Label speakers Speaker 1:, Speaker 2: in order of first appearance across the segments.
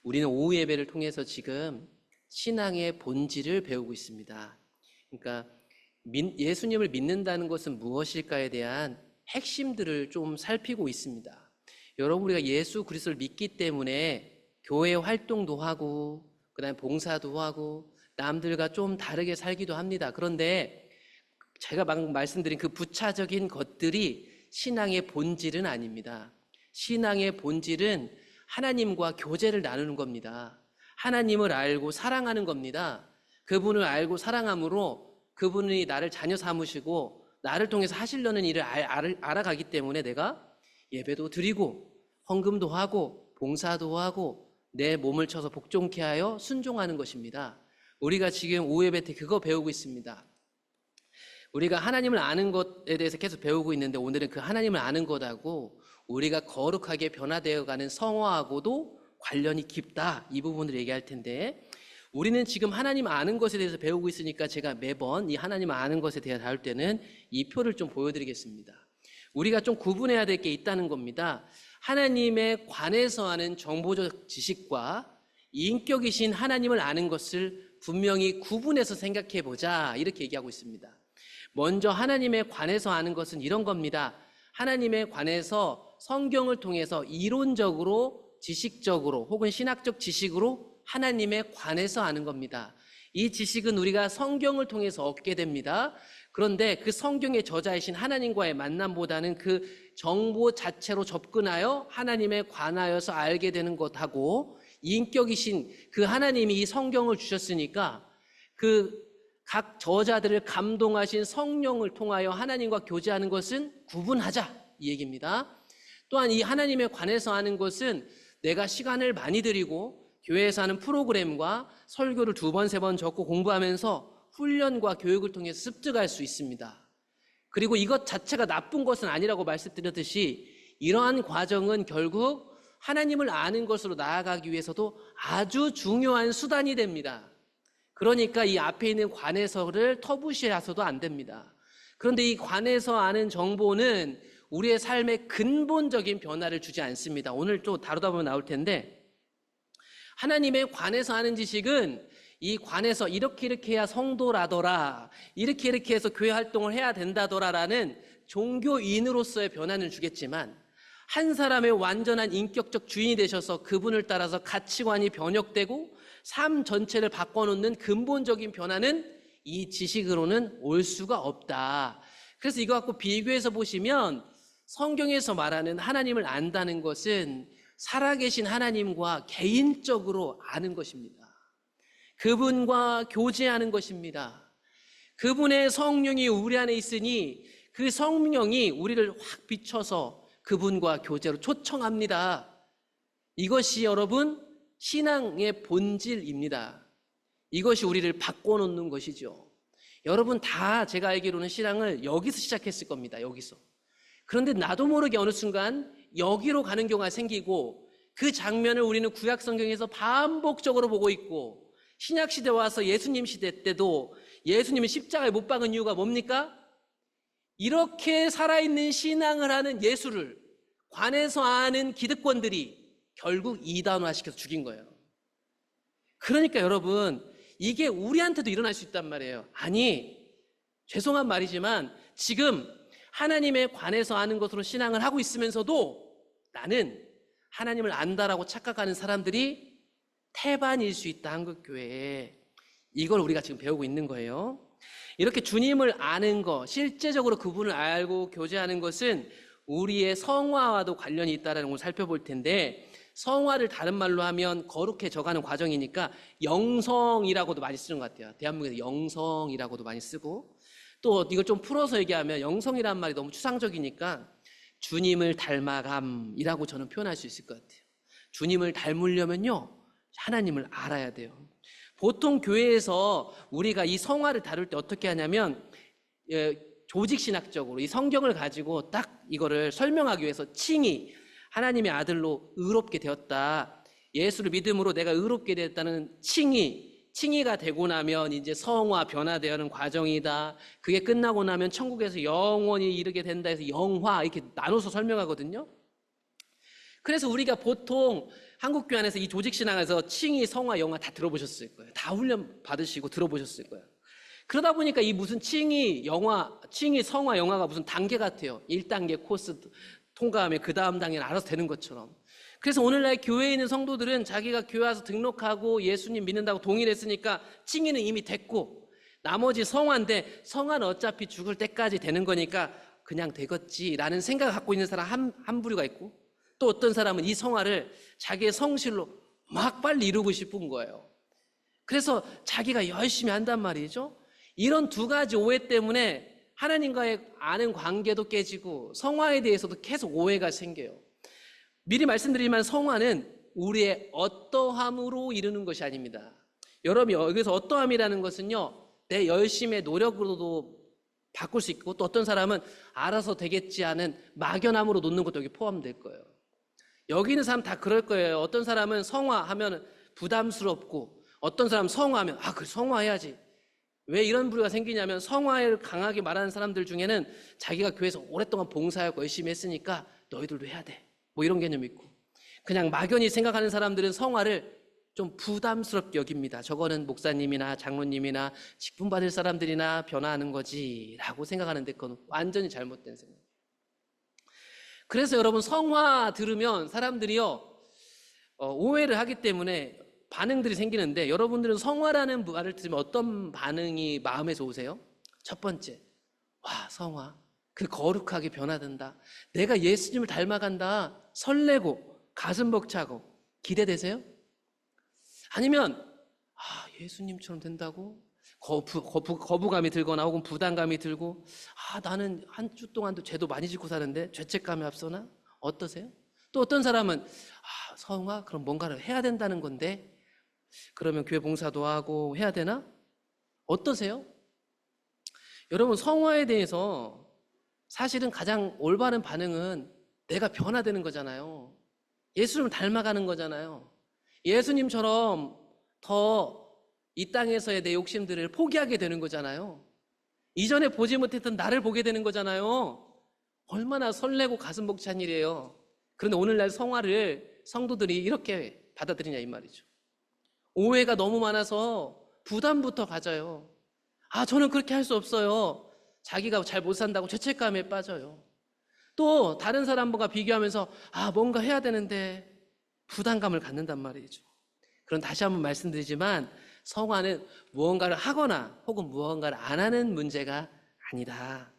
Speaker 1: 우리는 오후 예배를 통해서 지금 신앙의 본질을 배우고 있습니다. 그러니까 예수님을 믿는다는 것은 무엇일까에 대한 핵심들을 좀 살피고 있습니다. 여러분, 우리가 예수 그리스도를 믿기 때문에 교회 활동도 하고 그다음에 봉사도 하고 남들과 좀 다르게 살기도 합니다. 그런데 제가 막 말씀드린 그 부차적인 것들이 신앙의 본질은 아닙니다. 신앙의 본질은 하나님과 교제를 나누는 겁니다. 하나님을 알고 사랑하는 겁니다. 그분을 알고 사랑함으로 그분이 나를 자녀 삼으시고 나를 통해서 하시려는 일을 알아가기 때문에 내가 예배도 드리고 헌금도 하고 봉사도 하고 내 몸을 쳐서 복종케 하여 순종하는 것입니다. 우리가 지금 오후 예배 때 그거 배우고 있습니다. 우리가 하나님을 아는 것에 대해서 계속 배우고 있는데 오늘은 그 하나님을 아는 것하고 우리가 거룩하게 변화되어가는 성화하고도 관련이 깊다, 이 부분을 얘기할 텐데, 우리는 지금 하나님 아는 것에 대해서 배우고 있으니까 제가 매번 이 하나님 아는 것에 대해 다룰 때는 이 표를 좀 보여드리겠습니다. 우리가 좀 구분해야 될 게 있다는 겁니다. 하나님에 관해서 하는 정보적 지식과 인격이신 하나님을 아는 것을 분명히 구분해서 생각해 보자, 이렇게 얘기하고 있습니다. 먼저 하나님에 관해서 아는 것은 이런 겁니다. 하나님에 관해서 성경을 통해서 이론적으로, 지식적으로 혹은 신학적 지식으로 하나님에 관해서 아는 겁니다. 이 지식은 우리가 성경을 통해서 얻게 됩니다. 그런데 그 성경의 저자이신 하나님과의 만남보다는 그 정보 자체로 접근하여 하나님에 관하여서 알게 되는 것하고, 인격이신 그 하나님이 이 성경을 주셨으니까 그 각 저자들을 감동하신 성령을 통하여 하나님과 교제하는 것은 구분하자, 이 얘기입니다. 또한 이 하나님에 관해서 하는 것은 내가 시간을 많이 들이고 교회에서 하는 프로그램과 설교를 2번, 3번 적고 공부하면서 훈련과 교육을 통해서 습득할 수 있습니다. 그리고 이것 자체가 나쁜 것은 아니라고 말씀드렸듯이 이러한 과정은 결국 하나님을 아는 것으로 나아가기 위해서도 아주 중요한 수단이 됩니다. 그러니까 이 앞에 있는 관해서를 터부시해서도 안 됩니다. 그런데 이 관해서 아는 정보는 우리의 삶에 근본적인 변화를 주지 않습니다. 오늘 또 다루다 보면 나올 텐데, 하나님에 관해서 하는 지식은 이 관해서 이렇게 해야 성도라더라, 이렇게 해서 교회 활동을 해야 된다더라라는 종교인으로서의 변화는 주겠지만, 한 사람의 완전한 인격적 주인이 되셔서 그분을 따라서 가치관이 변혁되고 삶 전체를 바꿔놓는 근본적인 변화는 이 지식으로는 올 수가 없다. 그래서 이거 갖고 비교해서 보시면 성경에서 말하는 하나님을 안다는 것은 살아계신 하나님과 개인적으로 아는 것입니다. 그분과 교제하는 것입니다. 그분의 성령이 우리 안에 있으니 그 성령이 우리를 확 비춰서 그분과 교제로 초청합니다. 이것이 여러분 신앙의 본질입니다. 이것이 우리를 바꿔놓는 것이죠. 여러분 다 제가 알기로는 신앙을 여기서 시작했을 겁니다. 여기서. 그런데 나도 모르게 어느 순간 여기로 가는 경우가 생기고, 그 장면을 우리는 구약 성경에서 반복적으로 보고 있고, 신약 시대 와서 예수님 시대 때도 예수님이 십자가에 못 박은 이유가 뭡니까? 이렇게 살아있는 신앙을 하는 예수를 관해서 아는 기득권들이 결국 이단화시켜서 죽인 거예요. 그러니까 여러분, 이게 우리한테도 일어날 수 있단 말이에요. 아니, 죄송한 말이지만 지금 하나님에 관해서 아는 것으로 신앙을 하고 있으면서도 나는 하나님을 안다라고 착각하는 사람들이 태반일 수 있다, 한국교회에. 이걸 우리가 지금 배우고 있는 거예요. 이렇게 주님을 아는 것, 실제적으로 그분을 알고 교제하는 것은 우리의 성화와도 관련이 있다는 걸 살펴볼 텐데, 성화를 다른 말로 하면 거룩해져가는 과정이니까 영성이라고도 많이 쓰는 것 같아요. 대한민국에서 영성이라고도 많이 쓰고, 또 이걸 좀 풀어서 얘기하면 영성이란 말이 너무 추상적이니까 주님을 닮아감이라고 저는 표현할 수 있을 것 같아요. 주님을 닮으려면요, 하나님을 알아야 돼요. 보통 교회에서 우리가 이 성화를 다룰 때 어떻게 하냐면 조직신학적으로 이 성경을 가지고 딱 이거를 설명하기 위해서 칭의, 하나님의 아들로 의롭게 되었다, 예수를 믿음으로 내가 의롭게 되었다는 칭의가 되고 나면 이제 성화, 변화되는 과정이다, 그게 끝나고 나면 천국에서 영원히 이르게 된다 해서 영화, 이렇게 나눠서 설명하거든요. 그래서 우리가 보통 한국교회 안에서 이 조직신앙에서 칭의, 성화, 영화 다 들어보셨을 거예요. 다 훈련 받으시고 들어보셨을 거예요. 그러다 보니까 이 무슨 칭의, 영화, 칭의, 성화, 영화가 무슨 단계 같아요. 1단계 코스 통과하면 그 다음 단계는 알아서 되는 것처럼. 그래서 오늘날 교회에 있는 성도들은 자기가 교회 와서 등록하고 예수님 믿는다고 동의를 했으니까 칭의는 이미 됐고, 나머지 성화인데 성화는 어차피 죽을 때까지 되는 거니까 그냥 되겠지라는 생각을 갖고 있는 사람 한 부류가 있고, 또 어떤 사람은 이 성화를 자기의 성실로 막 빨리 이루고 싶은 거예요. 그래서 자기가 열심히 한단 말이죠. 이런 두 가지 오해 때문에 하나님과의 아는 관계도 깨지고 성화에 대해서도 계속 오해가 생겨요. 미리 말씀드리지만 성화는 우리의 어떠함으로 이루는 것이 아닙니다. 여러분이 여기서 어떠함이라는 것은요, 내 열심의 노력으로도 바꿀 수 있고, 또 어떤 사람은 알아서 되겠지 하는 막연함으로 놓는 것도 여기 포함될 거예요. 여기 있는 사람 다 그럴 거예요. 어떤 사람은 성화하면 부담스럽고, 어떤 사람은 성화하면 그래 성화해야지. 왜 이런 부류가 생기냐면, 성화를 강하게 말하는 사람들 중에는 자기가 교회에서 오랫동안 봉사하고 열심히 했으니까 너희들도 해야 돼, 뭐 이런 개념이 있고, 그냥 막연히 생각하는 사람들은 성화를 좀 부담스럽게 여깁니다. 저거는 목사님이나 장로님이나 직분 받을 사람들이나 변화하는 거지 라고 생각하는데, 그건 완전히 잘못된 생각. 그래서 여러분, 성화 들으면 사람들이요 오해를 하기 때문에 반응들이 생기는데, 여러분들은 성화라는 말을 들으면 어떤 반응이 마음에서 오세요? 첫 번째, 와, 성화, 그 거룩하게 변화된다, 내가 예수님을 닮아간다, 설레고 가슴 벅차고 기대되세요? 아니면 예수님처럼 된다고 거부감이 들거나 혹은 부담감이 들고, 나는 한 주 동안도 죄도 많이 짓고 사는데 죄책감이 앞서나? 어떠세요? 또 어떤 사람은 성화? 그럼 뭔가를 해야 된다는 건데, 그러면 교회 봉사도 하고 해야 되나? 어떠세요? 여러분, 성화에 대해서 사실은 가장 올바른 반응은 내가 변화되는 거잖아요. 예수님을 닮아가는 거잖아요. 예수님처럼 더 이 땅에서의 내 욕심들을 포기하게 되는 거잖아요. 이전에 보지 못했던 나를 보게 되는 거잖아요. 얼마나 설레고 가슴 벅찬 일이에요. 그런데 오늘날 성화를 성도들이 이렇게 받아들이냐 이 말이죠. 오해가 너무 많아서 부담부터 가져요. 저는 그렇게 할 수 없어요. 자기가 잘 못 산다고 죄책감에 빠져요. 또 다른 사람과 비교하면서 뭔가 해야 되는데 부담감을 갖는단 말이죠. 그럼 다시 한번 말씀드리지만, 성화는 무언가를 하거나 혹은 무언가를 안 하는 문제가 아니다.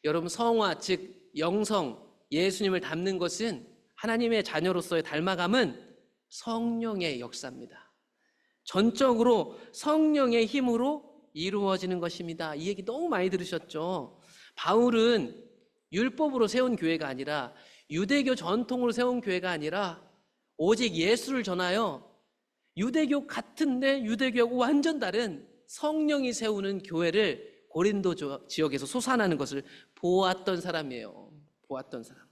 Speaker 1: 여러분, 성화, 즉 영성, 예수님을 닮는 것은, 하나님의 자녀로서의 닮아감은 성령의 역사입니다. 전적으로 성령의 힘으로 이루어지는 것입니다. 이 얘기 너무 많이 들으셨죠? 바울은 율법으로 세운 교회가 아니라, 유대교 전통으로 세운 교회가 아니라 오직 예수를 전하여 유대교 같은데 유대교하고 완전 다른 성령이 세우는 교회를 고린도 지역에서 솟아나는 것을 보았던 사람이에요. 보았던 사람.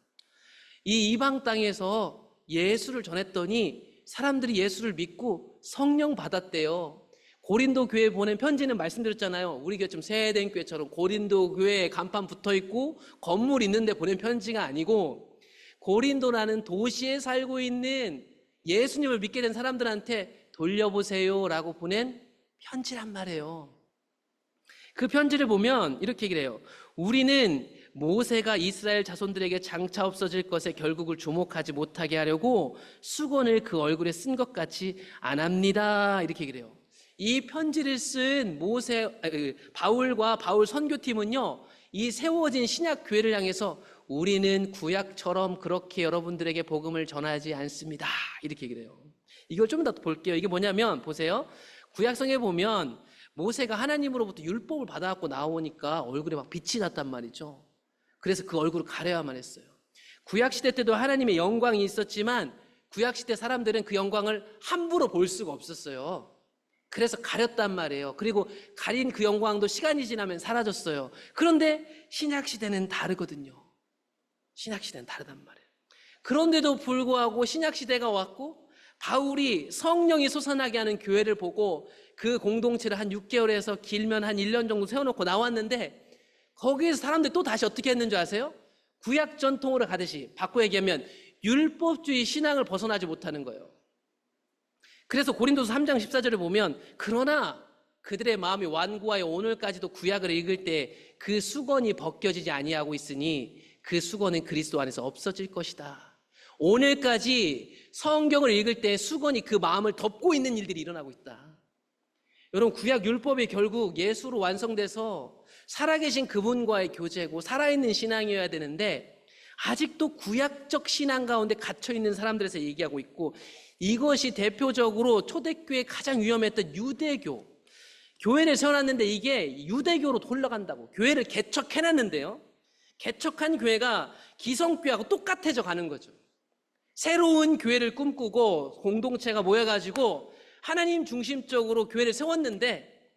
Speaker 1: 이 이방 땅에서 예수를 전했더니 사람들이 예수를 믿고 성령 받았대요. 고린도 교회에 보낸 편지는 말씀드렸잖아요. 우리 교회 좀 세대인 교회처럼 고린도 교회에 간판 붙어있고 건물 있는데 보낸 편지가 아니고, 고린도라는 도시에 살고 있는 예수님을 믿게 된 사람들한테 돌려보세요 라고 보낸 편지란 말이에요. 그 편지를 보면 이렇게 얘기를 해요. 우리는 모세가 이스라엘 자손들에게 장차 없어질 것에 결국을 주목하지 못하게 하려고 수건을 그 얼굴에 쓴 것 같이 안 합니다. 이렇게 얘기를 해요. 이 편지를 쓴 바울과 바울 선교팀은요, 이 세워진 신약 교회를 향해서 우리는 구약처럼 그렇게 여러분들에게 복음을 전하지 않습니다. 이렇게 얘기를 해요. 이걸 좀 더 볼게요. 이게 뭐냐면, 보세요. 구약성에 보면 모세가 하나님으로부터 율법을 받아갖고 나오니까 얼굴에 막 빛이 났단 말이죠. 그래서 그 얼굴을 가려야만 했어요. 구약시대 때도 하나님의 영광이 있었지만 구약시대 사람들은 그 영광을 함부로 볼 수가 없었어요. 그래서 가렸단 말이에요. 그리고 가린 그 영광도 시간이 지나면 사라졌어요. 그런데 신약시대는 다르거든요. 신약시대는 다르단 말이에요. 그런데도 불구하고 신약시대가 왔고 바울이 성령이 솟아나게 하는 교회를 보고 그 공동체를 한 6개월에서 길면 한 1년 정도 세워놓고 나왔는데, 거기에서 사람들이 또 다시 어떻게 했는 줄 아세요? 구약 전통으로 가듯이, 바꿔 얘기하면 율법주의 신앙을 벗어나지 못하는 거예요. 그래서 고린도서 3장 14절에 보면 그러나 그들의 마음이 완고하여 오늘까지도 구약을 읽을 때 그 수건이 벗겨지지 아니하고 있으니 그 수건은 그리스도 안에서 없어질 것이다. 오늘까지 성경을 읽을 때 수건이 그 마음을 덮고 있는 일들이 일어나고 있다. 여러분, 구약 율법이 결국 예수로 완성돼서 살아계신 그분과의 교제고 살아있는 신앙이어야 되는데 아직도 구약적 신앙 가운데 갇혀있는 사람들에서 얘기하고 있고, 이것이 대표적으로 초대교회의 가장 위험했던 유대교, 교회를 세워놨는데 이게 유대교로 돌아간다고 교회를 개척해놨는데요, 개척한 교회가 기성교회하고 똑같아져 가는 거죠. 새로운 교회를 꿈꾸고 공동체가 모여가지고 하나님 중심적으로 교회를 세웠는데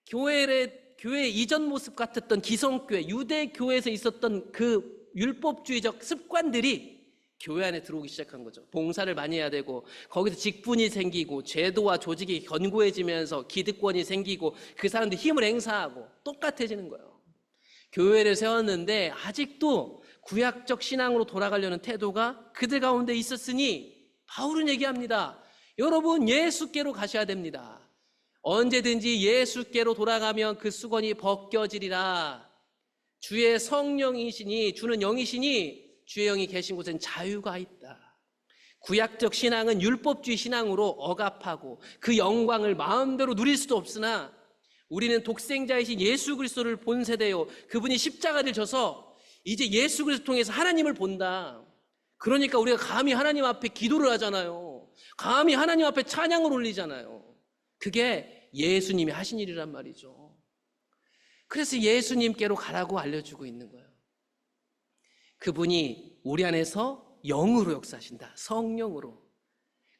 Speaker 1: 교회 이전 모습 같았던 기성교회, 유대교회에서 있었던 그 율법주의적 습관들이 교회 안에 들어오기 시작한 거죠. 봉사를 많이 해야 되고 거기서 직분이 생기고 제도와 조직이 견고해지면서 기득권이 생기고 그 사람들이 힘을 행사하고 똑같아지는 거예요. 교회를 세웠는데 아직도 구약적 신앙으로 돌아가려는 태도가 그들 가운데 있었으니 바울은 얘기합니다. 여러분, 예수께로 가셔야 됩니다. 언제든지 예수께로 돌아가면 그 수건이 벗겨지리라. 주의 성령이시니, 주는 영이시니 주의 영이 계신 곳엔 자유가 있다. 구약적 신앙은 율법주의 신앙으로 억압하고 그 영광을 마음대로 누릴 수도 없으나 우리는 독생자이신 예수 그리스도를 본 세대요, 그분이 십자가를 져서 이제 예수 그리스도 통해서 하나님을 본다. 그러니까 우리가 감히 하나님 앞에 기도를 하잖아요. 감히 하나님 앞에 찬양을 올리잖아요. 그게 예수님이 하신 일이란 말이죠. 그래서 예수님께로 가라고 알려주고 있는 거예요. 그분이 우리 안에서 영으로 역사하신다. 성령으로.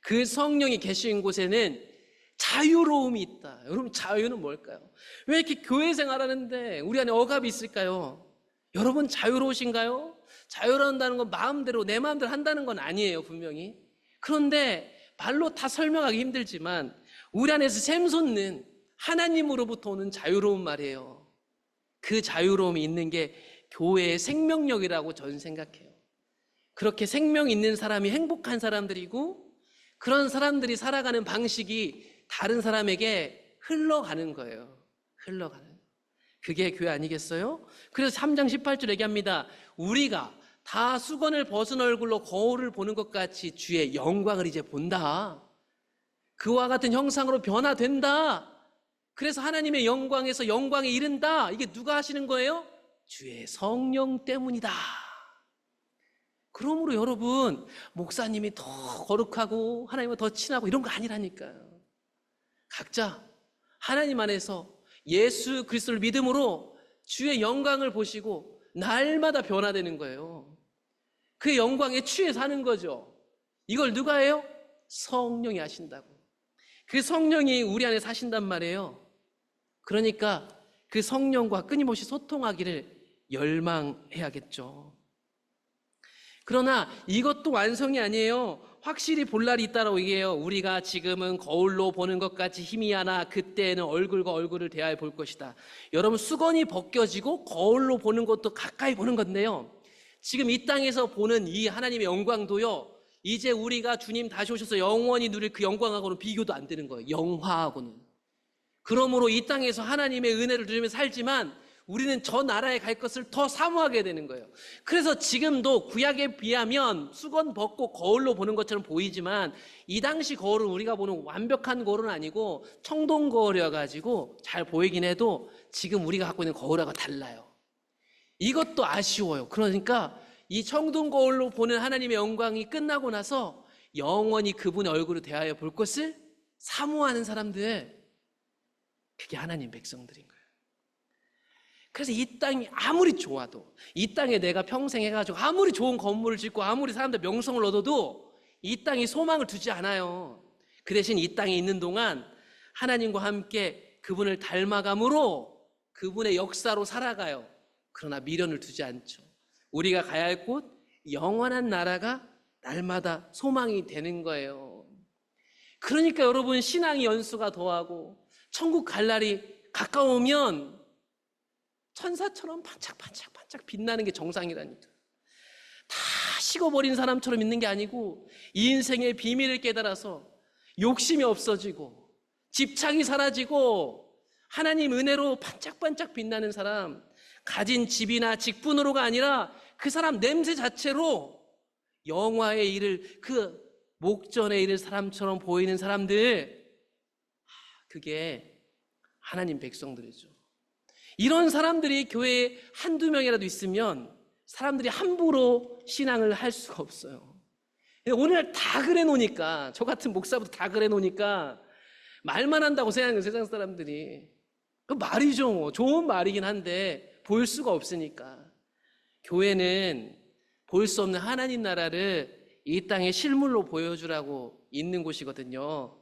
Speaker 1: 그 성령이 계신 곳에는 자유로움이 있다. 여러분, 자유는 뭘까요? 왜 이렇게 교회 생활하는데 우리 안에 억압이 있을까요? 여러분, 자유로우신가요? 자유로운다는 건 마음대로 내 마음대로 한다는 건 아니에요, 분명히. 그런데 말로 다 설명하기 힘들지만 우리 안에서 샘솟는 하나님으로부터 오는 자유로운 말이에요. 그 자유로움이 있는 게 교회의 생명력이라고 저는 생각해요. 그렇게 생명 있는 사람이 행복한 사람들이고 그런 사람들이 살아가는 방식이 다른 사람에게 흘러가는 거예요. 흘러가는. 그게 교회 아니겠어요? 그래서 3장 18절 얘기합니다. 우리가 다 수건을 벗은 얼굴로 거울을 보는 것 같이 주의 영광을 이제 본다. 그와 같은 형상으로 변화된다. 그래서 하나님의 영광에서 영광에 이른다. 이게 누가 하시는 거예요? 주의 성령 때문이다. 그러므로 여러분, 목사님이 더 거룩하고 하나님과 더 친하고 이런 거 아니라니까요. 각자 하나님 안에서 예수 그리스도를 믿음으로 주의 영광을 보시고 날마다 변화되는 거예요. 그 영광에 취해 사는 거죠. 이걸 누가 해요? 성령이 하신다고. 그 성령이 우리 안에 사신단 말이에요. 그러니까 그 성령과 끊임없이 소통하기를 열망해야겠죠. 그러나 이것도 완성이 아니에요. 확실히 볼 날이 있다라고 얘기해요. 우리가 지금은 거울로 보는 것 같이 희미하나 그때는 얼굴과 얼굴을 대하여 볼 것이다. 여러분, 수건이 벗겨지고 거울로 보는 것도 가까이 보는 건데요, 지금 이 땅에서 보는 이 하나님의 영광도요, 이제 우리가 주님 다시 오셔서 영원히 누릴 그 영광하고는 비교도 안 되는 거예요. 영화하고는. 그러므로 이 땅에서 하나님의 은혜를 누리며 살지만 우리는 저 나라에 갈 것을 더 사모하게 되는 거예요. 그래서 지금도 구약에 비하면 수건 벗고 거울로 보는 것처럼 보이지만 이 당시 거울은 우리가 보는 완벽한 거울은 아니고 청동 거울이어가지고 잘 보이긴 해도 지금 우리가 갖고 있는 거울하고 달라요. 이것도 아쉬워요. 그러니까 이 청동 거울로 보는 하나님의 영광이 끝나고 나서 영원히 그분의 얼굴을 대하여 볼 것을 사모하는 사람들, 그게 하나님 백성들인 거예요. 그래서 이 땅이 아무리 좋아도, 이 땅에 내가 평생 해가지고 아무리 좋은 건물을 짓고 아무리 사람들 명성을 얻어도 이 땅이 소망을 두지 않아요. 그 대신 이 땅에 있는 동안 하나님과 함께 그분을 닮아감으로 그분의 역사로 살아가요. 그러나 미련을 두지 않죠. 우리가 가야 할 곳, 영원한 나라가 날마다 소망이 되는 거예요. 그러니까 여러분, 신앙이 연수가 더하고 천국 갈 날이 가까우면 천사처럼 반짝반짝 빛나는 게 정상이라니까. 다 식어버린 사람처럼 있는 게 아니고 이 인생의 비밀을 깨달아서 욕심이 없어지고 집착이 사라지고 하나님 은혜로 반짝반짝 빛나는 사람, 가진 집이나 직분으로가 아니라 그 사람 냄새 자체로 영화에 이를 그 목전에 이를 사람처럼 보이는 사람들, 그게 하나님 백성들이죠. 이런 사람들이 교회에 한두 명이라도 있으면 사람들이 함부로 신앙을 할 수가 없어요. 오늘 다 그래 놓으니까, 저 같은 목사부터 다 그래 놓으니까 말만 한다고 생각해요, 세상 사람들이. 그 말이죠, 뭐. 좋은 말이긴 한데 볼 수가 없으니까. 교회는 볼 수 없는 하나님 나라를 이 땅에 실물로 보여주라고 있는 곳이거든요.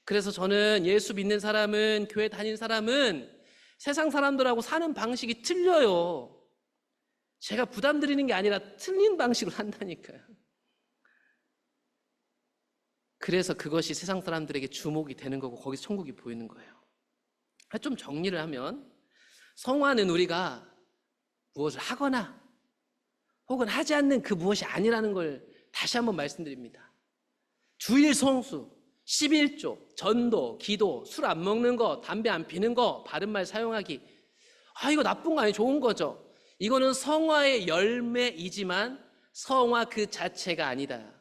Speaker 1: 그래서 저는 예수 믿는 사람은, 교회 다닌 사람은 세상 사람들하고 사는 방식이 틀려요. 제가 부담 드리는 게 아니라 틀린 방식으로 한다니까요. 그래서 그것이 세상 사람들에게 주목이 되는 거고 거기서 천국이 보이는 거예요. 좀 정리를 하면, 성화는 우리가 무엇을 하거나 혹은 하지 않는 그 무엇이 아니라는 걸 다시 한번 말씀드립니다. 주일 성수, 11조, 전도, 기도, 술 안 먹는 거, 담배 안 피는 거, 바른 말 사용하기, 이거 나쁜 거 아니에요. 좋은 거죠. 이거는 성화의 열매이지만 성화 그 자체가 아니다.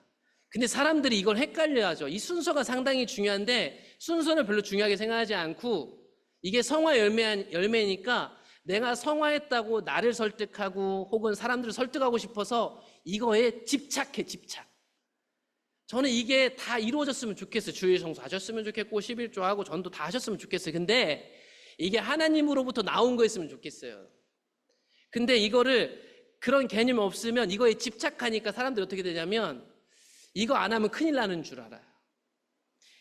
Speaker 1: 근데 사람들이 이걸 헷갈려하죠. 이 순서가 상당히 중요한데 순서는 별로 중요하게 생각하지 않고, 이게 성화 열매니까 내가 성화했다고 나를 설득하고 혹은 사람들을 설득하고 싶어서 이거에 집착해, 집착. 저는 이게 다 이루어졌으면 좋겠어요. 주일 성수 하셨으면 좋겠고 11조 하고 전도 다 하셨으면 좋겠어요. 근데 이게 하나님으로부터 나온 거였으면 좋겠어요. 근데 이거를, 그런 개념이 없으면 이거에 집착하니까 사람들이 어떻게 되냐면 이거 안 하면 큰일 나는 줄 알아요.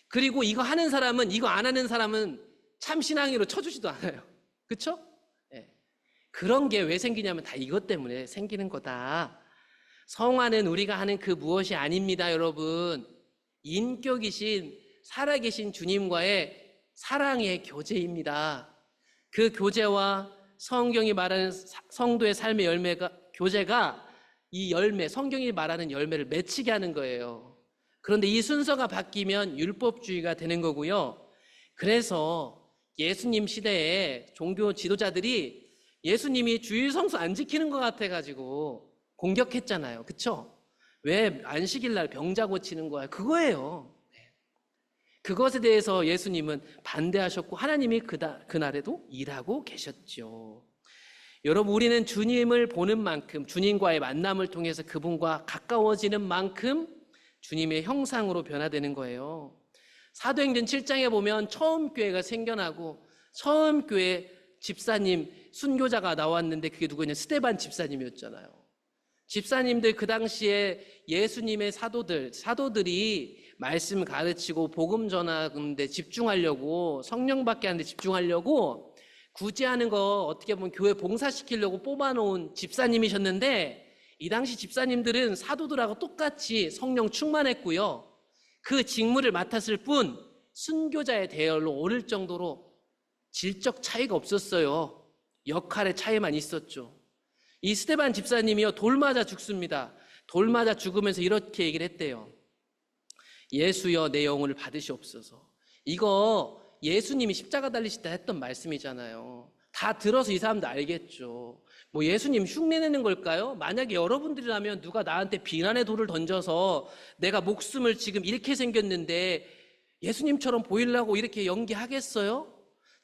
Speaker 1: 그리고 이거 하는 사람은, 이거 안 하는 사람은 참신앙이로 쳐주지도 않아요. 그렇죠? 네. 그런 게 왜 생기냐면 다 이것 때문에 생기는 거다. 성화는 우리가 하는 그 무엇이 아닙니다, 여러분. 인격이신 살아계신 주님과의 사랑의 교제입니다. 그 교제와 성경이 말하는 성도의 삶의 교제가 이 열매, 성경이 말하는 열매를 맺히게 하는 거예요. 그런데 이 순서가 바뀌면 율법주의가 되는 거고요. 그래서 예수님 시대에 종교 지도자들이 예수님이 주일 성수 안 지키는 것 같아가지고 공격했잖아요. 그쵸? 왜 안식일 날 병자 고치는 거야? 그거예요. 그것에 대해서 예수님은 반대하셨고 하나님이 그날에도 일하고 계셨죠. 여러분, 우리는 주님을 보는 만큼, 주님과의 만남을 통해서 그분과 가까워지는 만큼 주님의 형상으로 변화되는 거예요. 사도행전 7장에 보면 처음 교회가 생겨나고 처음 교회 집사님, 순교자가 나왔는데 그게 누구냐? 스데반 집사님이었잖아요. 집사님들, 그 당시에 예수님의 사도들이 말씀 가르치고 복음 전하는데 집중하려고, 성령 받게 하는데 집중하려고 구제하는 거 어떻게 보면 교회 봉사시키려고 뽑아놓은 집사님이셨는데, 이 당시 집사님들은 사도들하고 똑같이 성령 충만했고요. 그 직무를 맡았을 뿐 순교자의 대열로 오를 정도로 질적 차이가 없었어요. 역할의 차이만 있었죠. 이 스데반 집사님이요, 돌 맞아 죽습니다. 돌 맞아 죽으면서 이렇게 얘기를 했대요. 예수여, 내 영혼을 받으시옵소서. 이거 예수님이 십자가 달리실 때 했던 말씀이잖아요. 다 들어서 이 사람도 알겠죠. 뭐 예수님 흉내내는 걸까요? 만약에 여러분들이라면 누가 나한테 비난의 돌을 던져서 내가 목숨을 지금 잃게 생겼는데 예수님처럼 보이려고 이렇게 연기하겠어요?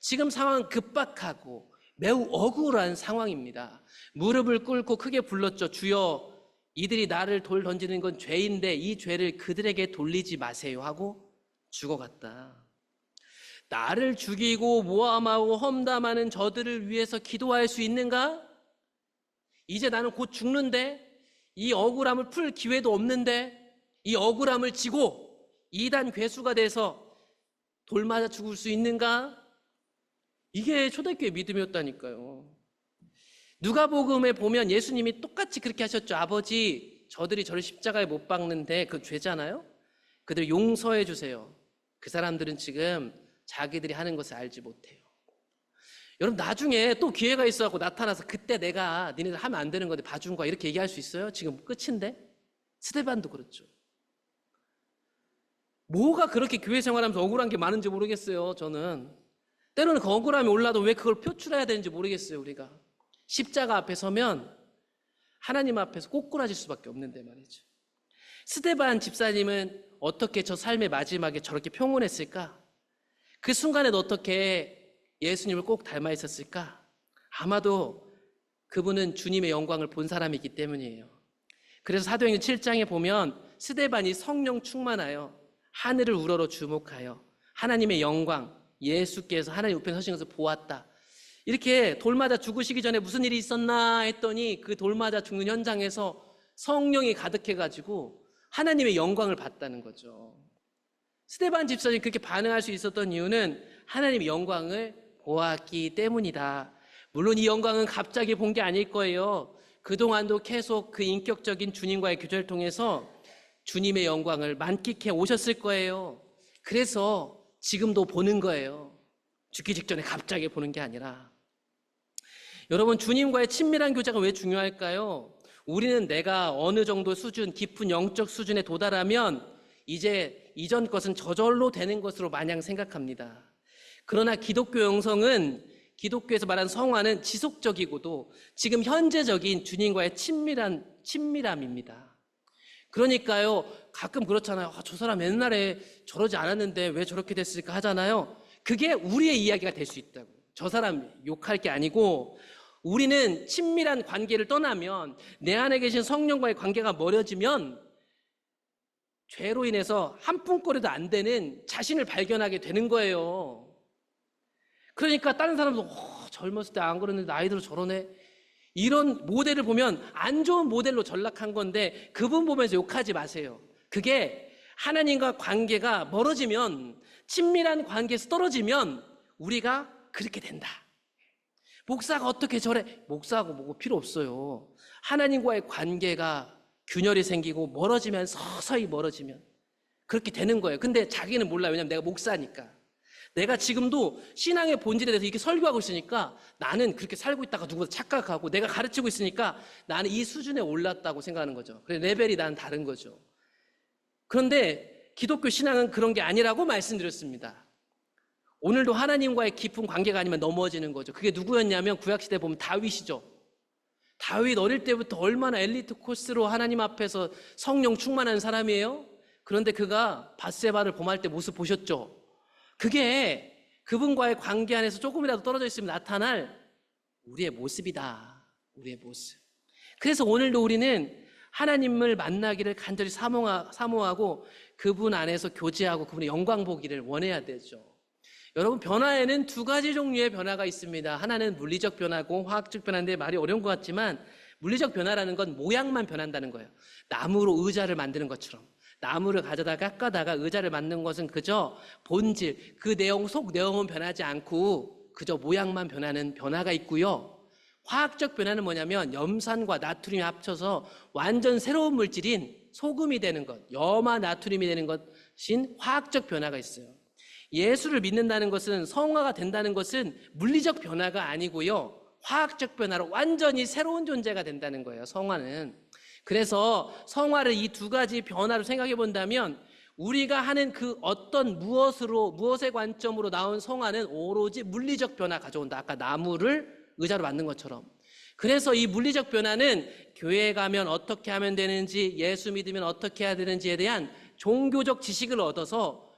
Speaker 1: 지금 상황은 급박하고 매우 억울한 상황입니다. 무릎을 꿇고 크게 불렀죠. 주여, 이들이 나를 돌 던지는 건 죄인데 이 죄를 그들에게 돌리지 마세요 하고 죽어갔다. 나를 죽이고 모함하고 험담하는 저들을 위해서 기도할 수 있는가? 이제 나는 곧 죽는데, 이 억울함을 풀 기회도 없는데 이 억울함을 지고 이단 괴수가 돼서 돌 맞아 죽을 수 있는가? 이게 초대교회 믿음이었다니까요. 누가복음에 보면 예수님이 똑같이 그렇게 하셨죠. 아버지, 저들이 저를 십자가에 못 박는데 그 죄잖아요. 그들 용서해 주세요. 그 사람들은 지금 자기들이 하는 것을 알지 못해요. 여러분, 나중에 또 기회가 있어갖고 나타나서 그때 내가 니네들 하면 안 되는 건데 봐준 거야 이렇게 얘기할 수 있어요? 지금 끝인데? 스데반도 그렇죠. 뭐가 그렇게 교회 생활하면서 억울한 게 많은지 모르겠어요. 저는 때로는 그 억울함이 올라도 왜 그걸 표출해야 되는지 모르겠어요. 우리가 십자가 앞에 서면 하나님 앞에서 꼬꾸라질 수밖에 없는데 말이죠. 스데반 집사님은 어떻게 저 삶의 마지막에 저렇게 평온했을까? 그 순간에도 어떻게 예수님을 꼭 닮아 있었을까? 아마도 그분은 주님의 영광을 본 사람이기 때문이에요. 그래서 사도행전 7장에 보면 스데반이 성령 충만하여 하늘을 우러러 주목하여 하나님의 영광, 예수께서 하나님 우편에 서신 것을 보았다. 이렇게 돌 맞아 죽으시기 전에 무슨 일이 있었나 했더니 그 돌 맞아 죽는 현장에서 성령이 가득해가지고 하나님의 영광을 봤다는 거죠. 스데반 집사님이 그렇게 반응할 수 있었던 이유는 하나님의 영광을 보았기 때문이다. 물론 이 영광은 갑자기 본 게 아닐 거예요. 그동안도 계속 그 인격적인 주님과의 교제를 통해서 주님의 영광을 만끽해 오셨을 거예요. 그래서 지금도 보는 거예요. 죽기 직전에 갑자기 보는 게 아니라. 여러분, 주님과의 친밀한 교제가 왜 중요할까요? 우리는 내가 어느 정도 수준, 깊은 영적 수준에 도달하면 이제 이전 것은 저절로 되는 것으로 마냥 생각합니다. 그러나 기독교 영성은, 기독교에서 말하는 성화는 지속적이고도 지금 현재적인 주님과의 친밀함입니다. 그러니까요, 가끔 그렇잖아요. 저 사람 옛날에 저러지 않았는데 왜 저렇게 됐을까 하잖아요. 그게 우리의 이야기가 될 수 있다고. 저 사람 욕할 게 아니고, 우리는 친밀한 관계를 떠나면, 내 안에 계신 성령과의 관계가 멀어지면 죄로 인해서 한 푼거리도 안 되는 자신을 발견하게 되는 거예요. 그러니까 다른 사람도 젊었을 때 안 그랬는데 나이 들어 저러네, 이런 모델을 보면 안 좋은 모델로 전락한 건데, 그분 보면서 욕하지 마세요. 그게 하나님과 관계가 멀어지면, 친밀한 관계에서 떨어지면 우리가 그렇게 된다. 목사가 어떻게 저래? 목사하고 뭐고 필요 없어요. 하나님과의 관계가 균열이 생기고 멀어지면, 서서히 멀어지면 그렇게 되는 거예요. 근데 자기는 몰라요. 왜냐하면 내가 목사니까. 내가 지금도 신앙의 본질에 대해서 이렇게 설교하고 있으니까 나는 그렇게 살고 있다가 누구보다 착각하고, 내가 가르치고 있으니까 나는 이 수준에 올랐다고 생각하는 거죠. 그래서 레벨이 나는 다른 거죠. 그런데 기독교 신앙은 그런 게 아니라고 말씀드렸습니다. 오늘도 하나님과의 깊은 관계가 아니면 넘어지는 거죠. 그게 누구였냐면 구약시대에 보면 다윗이죠. 다윗 어릴 때부터 얼마나 엘리트 코스로 하나님 앞에서 성령 충만한 사람이에요. 그런데 그가 밧세바를 범할 때 모습 보셨죠? 그게 그분과의 관계 안에서 조금이라도 떨어져 있으면 나타날 우리의 모습이다. 우리의 모습. 그래서 오늘도 우리는 하나님을 만나기를 간절히 사모하고 그분 안에서 교제하고 그분의 영광 보기를 원해야 되죠. 여러분, 변화에는 두 가지 종류의 변화가 있습니다. 하나는 물리적 변화고 화학적 변화인데 말이 어려운 것 같지만, 물리적 변화라는 건 모양만 변한다는 거예요. 나무로 의자를 만드는 것처럼 나무를 가져다 깎아다가 의자를 만든 것은 그저 본질, 그 내용, 속 내용은 변하지 않고 그저 모양만 변하는 변화가 있고요. 화학적 변화는 뭐냐면 염산과 나트륨이 합쳐서 완전 새로운 물질인 소금이 되는 것, 염화 나트륨이 되는 것인 화학적 변화가 있어요. 예수를 믿는다는 것은, 성화가 된다는 것은 물리적 변화가 아니고요, 화학적 변화로 완전히 새로운 존재가 된다는 거예요, 성화는. 그래서 성화를 이 두 가지 변화로 생각해 본다면, 우리가 하는 그 어떤 무엇의 관점으로 나온 성화는 오로지 물리적 변화 가져온다. 아까 나무를 의자로 만든 것처럼. 그래서 이 물리적 변화는 교회에 가면 어떻게 하면 되는지, 예수 믿으면 어떻게 해야 되는지에 대한 종교적 지식을 얻어서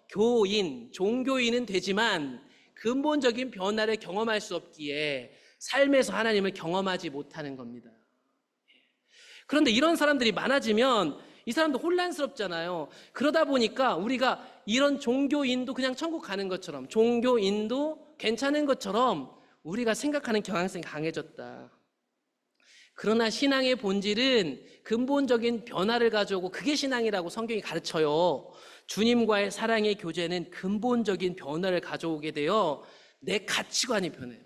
Speaker 1: 종교인은 되지만 근본적인 변화를 경험할 수 없기에 삶에서 하나님을 경험하지 못하는 겁니다. 그런데 이런 사람들이 많아지면 이 사람도 혼란스럽잖아요. 그러다 보니까 우리가 이런 종교인도 그냥 천국 가는 것처럼, 종교인도 괜찮은 것처럼 우리가 생각하는 경향성이 강해졌다. 그러나 신앙의 본질은 근본적인 변화를 가져오고, 그게 신앙이라고 성경이 가르쳐요. 주님과의 사랑의 교제는 근본적인 변화를 가져오게 되어 내 가치관이 변해요.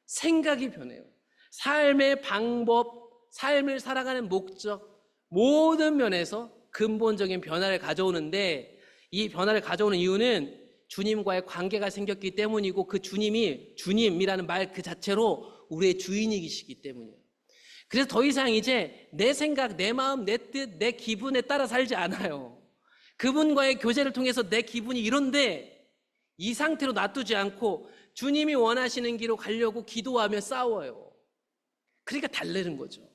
Speaker 1: 생각이 변해요. 삶의 방법, 삶을 살아가는 목적, 모든 면에서 근본적인 변화를 가져오는데, 이 변화를 가져오는 이유는 주님과의 관계가 생겼기 때문이고, 그 주님이, 주님이라는 말 그 자체로 우리의 주인이시기 때문이에요. 그래서 더 이상 이제 내 생각, 내 마음, 내 뜻, 내 기분에 따라 살지 않아요. 그분과의 교제를 통해서 내 기분이 이런데 이 상태로 놔두지 않고 주님이 원하시는 길로 가려고 기도하며 싸워요. 그러니까 달래는 거죠.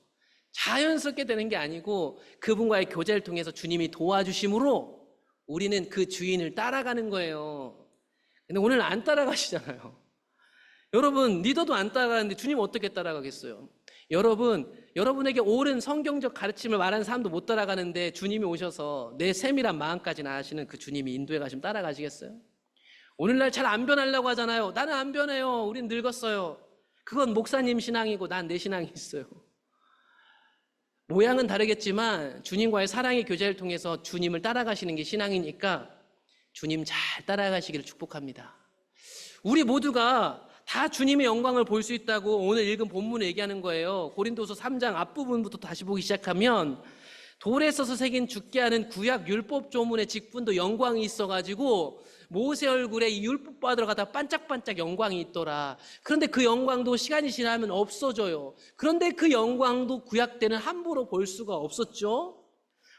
Speaker 1: 자연스럽게 되는 게 아니고 그분과의 교제를 통해서 주님이 도와주심으로 우리는 그 주인을 따라가는 거예요. 근데 오늘 안 따라가시잖아요. 여러분, 리더도 안 따라가는데 주님 어떻게 따라가겠어요? 여러분에게 옳은 성경적 가르침을 말하는 사람도 못 따라가는데 주님이 오셔서 내 세밀한 마음까지 아시는 그 주님이 인도해 가시면 따라가시겠어요? 오늘날 잘 안 변하려고 하잖아요. 나는 안 변해요. 우린 늙었어요. 그건 목사님 신앙이고 난 내 신앙이 있어요. 모양은 다르겠지만 주님과의 사랑의 교제를 통해서 주님을 따라가시는 게 신앙이니까 주님 잘 따라가시기를 축복합니다. 우리 모두가 다 주님의 영광을 볼 수 있다고 오늘 읽은 본문을 얘기하는 거예요. 고린도서 3장 앞부분부터 다시 보기 시작하면 돌에 써서 새긴 죽게 하는 구약 율법 조문의 직분도 영광이 있어가지고 모세 얼굴에 이 율법 받으러가다 반짝반짝 영광이 있더라. 그런데 그 영광도 시간이 지나면 없어져요. 그런데 그 영광도 구약 때는 함부로 볼 수가 없었죠.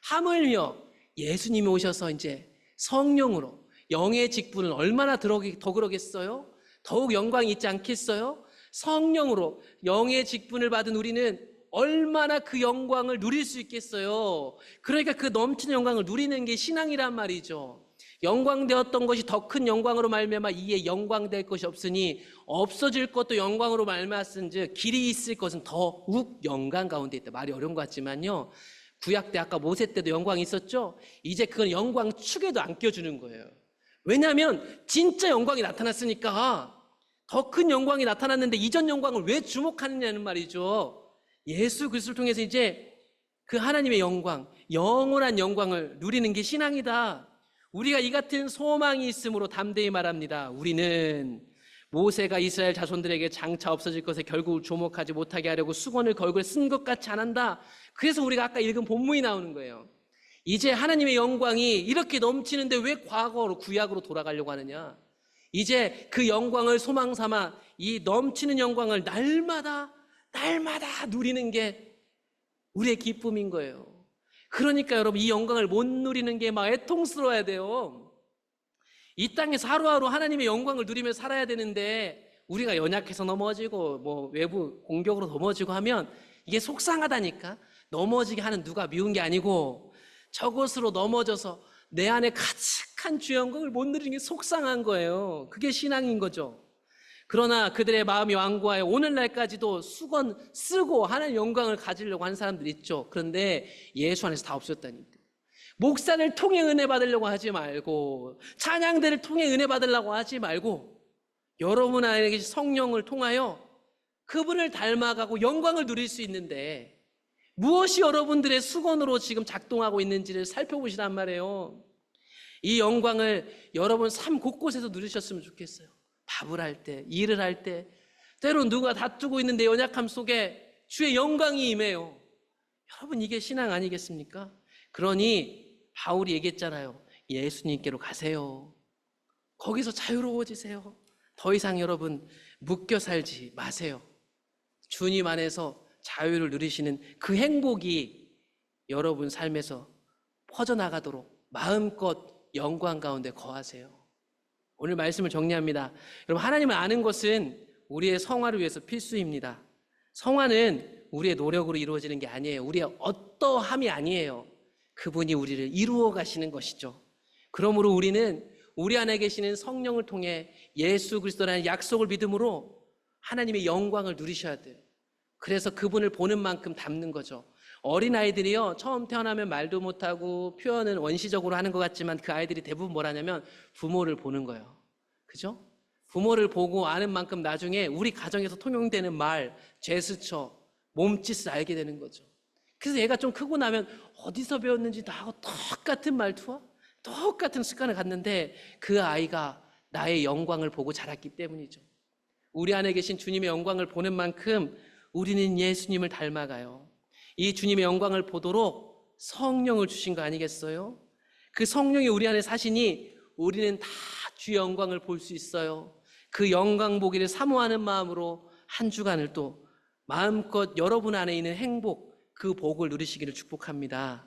Speaker 1: 하물며 예수님이 오셔서 이제 성령으로 영의 직분을 얼마나 더 그러겠어요? 더욱 영광이 있지 않겠어요? 성령으로 영의 직분을 받은 우리는 얼마나 그 영광을 누릴 수 있겠어요? 그러니까 그 넘치는 영광을 누리는 게 신앙이란 말이죠. 영광되었던 것이 더 큰 영광으로 말미암아 이에 영광될 것이 없으니 없어질 것도 영광으로 말미암았은즉 길이 있을 것은 더욱 영광 가운데 있다. 말이 어려운 것 같지만요, 구약 때 아까 모세 때도 영광이 있었죠. 이제 그건 영광 축에도 안 껴주는 거예요. 왜냐하면 진짜 영광이 나타났으니까. 더 큰 영광이 나타났는데 이전 영광을 왜 주목하느냐는 말이죠. 예수 그리스도를 통해서 이제 그 하나님의 영광, 영원한 영광을 누리는 게 신앙이다. 우리가 이 같은 소망이 있으므로 담대히 말합니다. 우리는 모세가 이스라엘 자손들에게 장차 없어질 것에 결국 주목하지 못하게 하려고 수건을 걸고 쓴 것 같이 안 한다. 그래서 우리가 아까 읽은 본문이 나오는 거예요. 이제 하나님의 영광이 이렇게 넘치는데 왜 과거로 구약으로 돌아가려고 하느냐. 이제 그 영광을 소망 삼아 이 넘치는 영광을 날마다 누리는 게 우리의 기쁨인 거예요. 그러니까 여러분, 이 영광을 못 누리는 게 막 애통스러워야 돼요. 이 땅에서 하루하루 하나님의 영광을 누리며 살아야 되는데 우리가 연약해서 넘어지고 뭐 외부 공격으로 넘어지고 하면 이게 속상하다니까. 넘어지게 하는 누가 미운 게 아니고 저것으로 넘어져서 내 안에 가득한 주 영광을 못 누리는 게 속상한 거예요. 그게 신앙인 거죠. 그러나 그들의 마음이 완고하여 오늘날까지도 수건 쓰고 하나님 영광을 가지려고 하는 사람들이 있죠. 그런데 예수 안에서 다 없었다니까. 목사를 통해 은혜 받으려고 하지 말고, 찬양대를 통해 은혜 받으려고 하지 말고, 여러분 안에 계신 성령을 통하여 그분을 닮아가고 영광을 누릴 수 있는데 무엇이 여러분들의 수건으로 지금 작동하고 있는지를 살펴보시란 말이에요. 이 영광을 여러분 삶 곳곳에서 누리셨으면 좋겠어요. 밥을 할 때, 일을 할 때, 때론 누가 다투고 있는데 연약함 속에 주의 영광이 임해요. 여러분, 이게 신앙 아니겠습니까? 그러니 바울이 얘기했잖아요. 예수님께로 가세요. 거기서 자유로워지세요. 더 이상 여러분 묶여 살지 마세요. 주님 안에서 자유를 누리시는 그 행복이 여러분 삶에서 퍼져나가도록 마음껏 영광 가운데 거하세요. 오늘 말씀을 정리합니다. 여러분, 하나님을 아는 것은 우리의 성화를 위해서 필수입니다. 성화는 우리의 노력으로 이루어지는 게 아니에요. 우리의 어떠함이 아니에요. 그분이 우리를 이루어 가시는 것이죠. 그러므로 우리는 우리 안에 계시는 성령을 통해 예수 그리스도라는 약속을 믿음으로 하나님의 영광을 누리셔야 돼요. 그래서 그분을 보는 만큼 닮는 거죠. 어린아이들이요, 처음 태어나면 말도 못하고 표현은 원시적으로 하는 것 같지만 그 아이들이 대부분 뭘 하냐면 부모를 보는 거예요. 그죠? 부모를 보고 아는 만큼 나중에 우리 가정에서 통용되는 말, 제스처, 몸짓을 알게 되는 거죠. 그래서 얘가 좀 크고 나면 어디서 배웠는지 나하고 똑같은 말투와 똑같은 습관을 갖는데 그 아이가 나의 영광을 보고 자랐기 때문이죠. 우리 안에 계신 주님의 영광을 보는 만큼 우리는 예수님을 닮아가요. 이 주님의 영광을 보도록 성령을 주신 거 아니겠어요? 그 성령이 우리 안에 사시니 우리는 다 주의 영광을 볼 수 있어요. 그 영광 보기를 사모하는 마음으로 한 주간을 또 마음껏 여러분 안에 있는 행복, 그 복을 누리시기를 축복합니다.